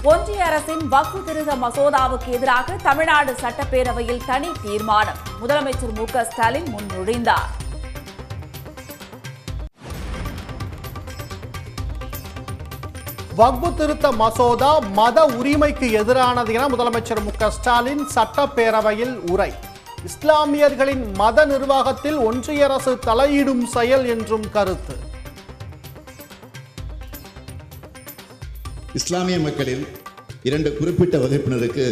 ஒன்றிய அரசின் வக்ஃப் திருத்த மசோதாவுக்கு எதிராக தமிழ்நாடு சட்டப்பேரவையில் தனி தீர்மானம். முதலமைச்சர் மு.க. ஸ்டாலின் முன்மொழிந்தார். வக்ஃப் திருத்த மசோதா மத உரிமைக்கு எதிரானது என முதலமைச்சர் மு.க. ஸ்டாலின் சட்டப்பேரவையில் உரை. இஸ்லாமியர்களின் மத நிர்வாகத்தில் ஒன்றிய அரசு தலையிடும் செயல் என்றும் கருத்து. இஸ்லாமிய மக்களில் 2 குறிப்பிட்ட வகுப்பினருக்கு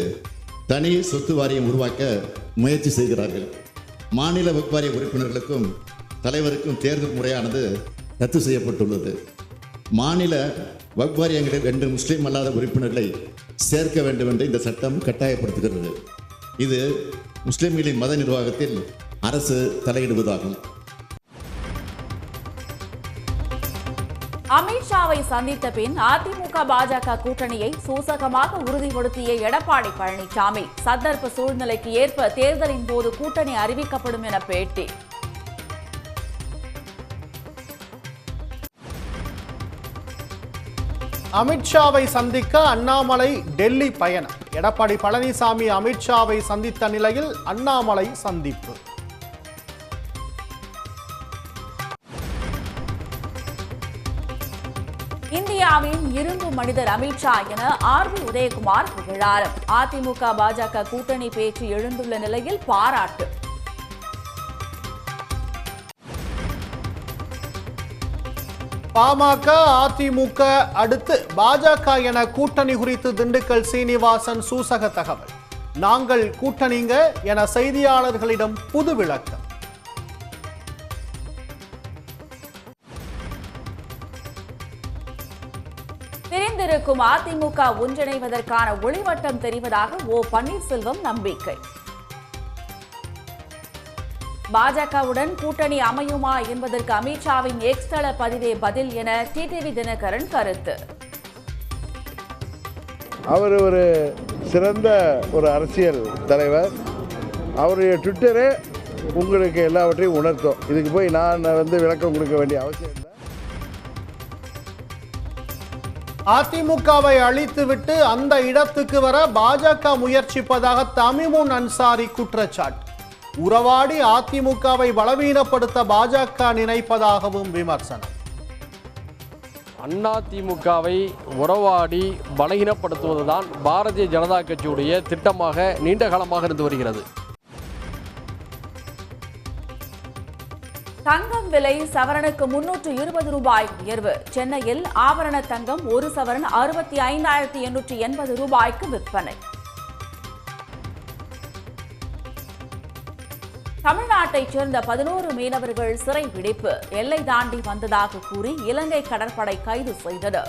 தனி சொத்து வாரியம் உருவாக்க முயற்சி செய்கிறார்கள். மாநில வக்ஃப் வாரிய உறுப்பினர்களுக்கும் தலைவருக்கும் தேர்தல் முறையானது ரத்து செய்யப்பட்டுள்ளது. மாநில வக்ஃப் வாரியங்களில் 2 முஸ்லீம் அல்லாத உறுப்பினர்களை சேர்க்க வேண்டும் என்று இந்த சட்டம் கட்டாயப்படுத்துகிறது. இது முஸ்லிம்களின் மத நிர்வாகத்தில் அரசு தலையிடுவதாகும். அமித்ஷாவை சந்தித்த பின் அதிமுக பாஜக கூட்டணியை சூசகமாக உறுதிப்படுத்திய எடப்பாடி பழனிசாமி சந்தர்ப்ப சூழ்நிலைக்கு ஏற்ப தேர்தலின் போது கூட்டணி அறிவிக்கப்படும் என பேட்டி. அமித்ஷாவை சந்திக்க அண்ணாமலை டெல்லி பயணம். எடப்பாடி பழனிசாமி அமித்ஷாவை சந்தித்த நிலையில் அண்ணாமலை சந்திப்பு. இந்தியாவின் இரும்பு மனிதர் அமித்ஷா என ஆர்.பி. உதயகுமார் புகழாரம். அதிமுக பாஜக கூட்டணி பேச்சு எழுந்துள்ள நிலையில் பாராட்டு. பாமக அதிமுக அடுத்து பாஜக என கூட்டணி குறித்து திண்டுக்கல் சீனிவாசன் சூசக தகவல். நாங்கள் கூட்டணிங்க என செய்தியாளர்களிடம் புது விளக்கம். பிரிந்திருக்கும் அதிமுக ஒன்றிணைவதற்கான ஒளிவட்டம் தெரிவதாக ஓ பன்னீர்செல்வம் நம்பிக்கை. பாஜகவுடன் கூட்டணி அமையுமா என்பதற்கு அமித்ஷாவின் எக்ஸ் தள பதிவே பதில் என டிடிவி தினகரன் கருத்து. அவர் ஒரு சிறந்த ஒரு அரசியல் தலைவர். அவருடைய ட்விட்டரே உங்களுக்கு எல்லாவற்றையும் உணர்த்தும். இதுக்கு போய் நான் விளக்கம் கொடுக்க வேண்டிய அவசியம் இல்லை. அதிமுகவை அழித்துவிட்டு அந்த இடத்துக்கு வர பாஜக முயற்சிப்பதாக தமிமுன் அன்சாரி குற்றச்சாட்டு. உறவாடி அதிமுகவை பலவீனப்படுத்த பாஜக நினைப்பதாகவும் விமர்சனம். அதிமுகவை உறவாடி பலகீனப்படுத்துவதுதான் பாரதிய ஜனதா கட்சியுடைய திட்டமாக நீண்ட காலமாக இருந்து வருகிறது. தங்கம் விலை சவரனுக்கு 320 ரூபாய் உயர்வு. சென்னையில் ஆபரண தங்கம் 1 சவரன் 65,880 ரூபாய்க்கு விற்பனை. தமிழ்நாட்டைச் சேர்ந்த 11 மீனவர்கள் சிறை பிடிப்பு. எல்லை தாண்டி வந்ததாக கூறி இலங்கை கடற்படை கைது செய்தது.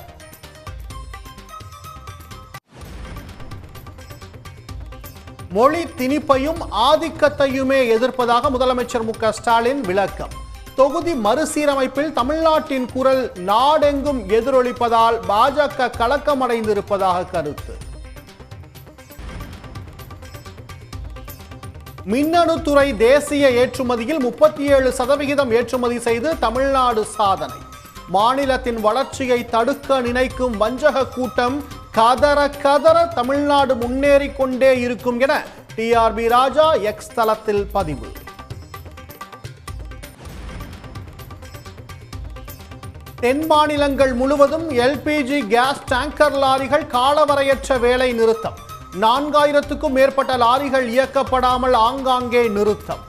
மொழி திணிப்பையும் ஆதிக்கத்தையுமே எதிர்ப்பதாக முதலமைச்சர் மு.க. ஸ்டாலின் விளக்கம். தொகுதி மறுசீரமைப்பில் தமிழ்நாட்டின் குரல் நாடெங்கும் எதிரொலிப்பதால் பாஜக கலக்கமடைந்திருப்பதாக கருத்து. மின்னணுத்துறை தேசிய ஏற்றுமதியில் 37% ஏற்றுமதி செய்து தமிழ்நாடு சாதனை. மாநிலத்தின் வளர்ச்சியை தடுக்க நினைக்கும் வஞ்சக கூட்டம் கதற கதற தமிழ்நாடு முன்னேறி கொண்டே இருக்கும் என டிஆர்பி ராஜா எக்ஸ் தளத்தில் பதிவு. தென் மாநிலங்கள் முழுவதும் எல்பிஜி கேஸ் டேங்கர் லாரிகள் காலவரையற்ற வேலை நிறுத்தம். 4000க்கும் மேற்பட்ட லாரிகள் இயக்கப்படாமல் ஆங்காங்கே நிறுத்தம்.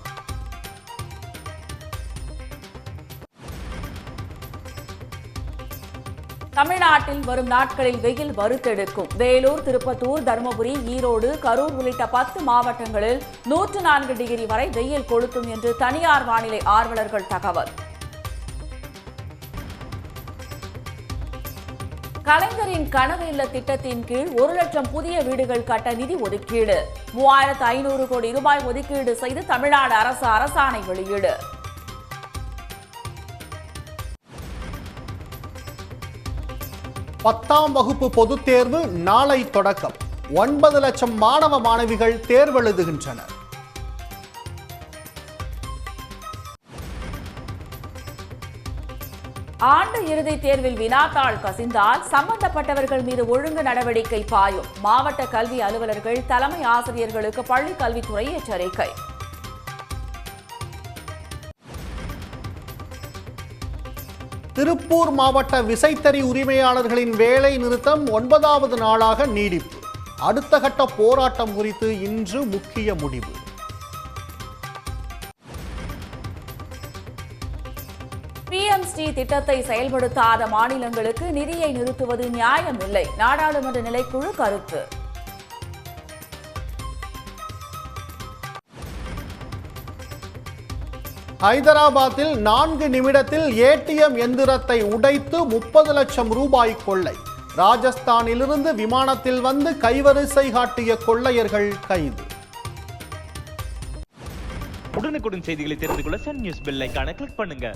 தமிழ்நாட்டில் வரும் நாட்களில் வெயில் வறுத்தெடுக்கும். வேலூர், திருப்பத்தூர், தருமபுரி, ஈரோடு, கரூர் உள்ளிட்ட 10 மாவட்டங்களில் 104 டிகிரி வரை வெயில் கொளுத்தும் என்று தனியார் வானிலை ஆர்வலர்கள் தகவல். கலைஞரின் கனவு இல்ல திட்டத்தின் கீழ் 1 லட்சம் புதிய வீடுகள் கட்ட நிதி ஒதுக்கீடு. 3500 கோடி ரூபாய் ஒதுக்கீடு செய்து தமிழ்நாடு அரசு அரசாணை வெளியீடு. பத்தாம் வகுப்பு பொதுத் தேர்வு நாளை தொடக்கம். 9 லட்சம் மாணவ மாணவிகள் தேர்வெழுதுகின்றனர். ஆண்டு இறுதி தேர்வில் வினாத்தாள் கசிந்தால் சம்பந்தப்பட்டவர்கள் மீது ஒழுங்கு நடவடிக்கை பாயும். மாவட்ட கல்வி அலுவலர்கள், தலைமை ஆசிரியர்களுக்கு பள்ளிக் கல்வித்துறை எச்சரிக்கை. திருப்பூர் மாவட்ட விசைத்தறி உரிமையாளர்களின் வேலை நிறுத்தம் 9வது நாளாக நீடிப்பு. அடுத்த கட்ட போராட்டம் குறித்து இன்று முக்கிய முடிவு. PMST திட்டத்தை செயல்படுத்தாத மாநிலங்களுக்கு நிதியை நிறுத்துவது நியாயமில்லை. நாடாளுமன்ற நிலைக்குழு கருத்து. ஹைதராபாத்தில் 4 நிமிடத்தில் ATM எந்திரத்தை உடைத்து 30 லட்சம் ரூபாய் கொள்ளை. ராஜஸ்தானிலிருந்து விமானத்தில் வந்து கைவரிசை காட்டிய கொள்ளையர்கள் கைது. உடனுக்குடன் செய்திகளை தெரிந்து கொள்ள சன் நியூஸ் பெல் ஐகானை கிளிக் பண்ணுங்க.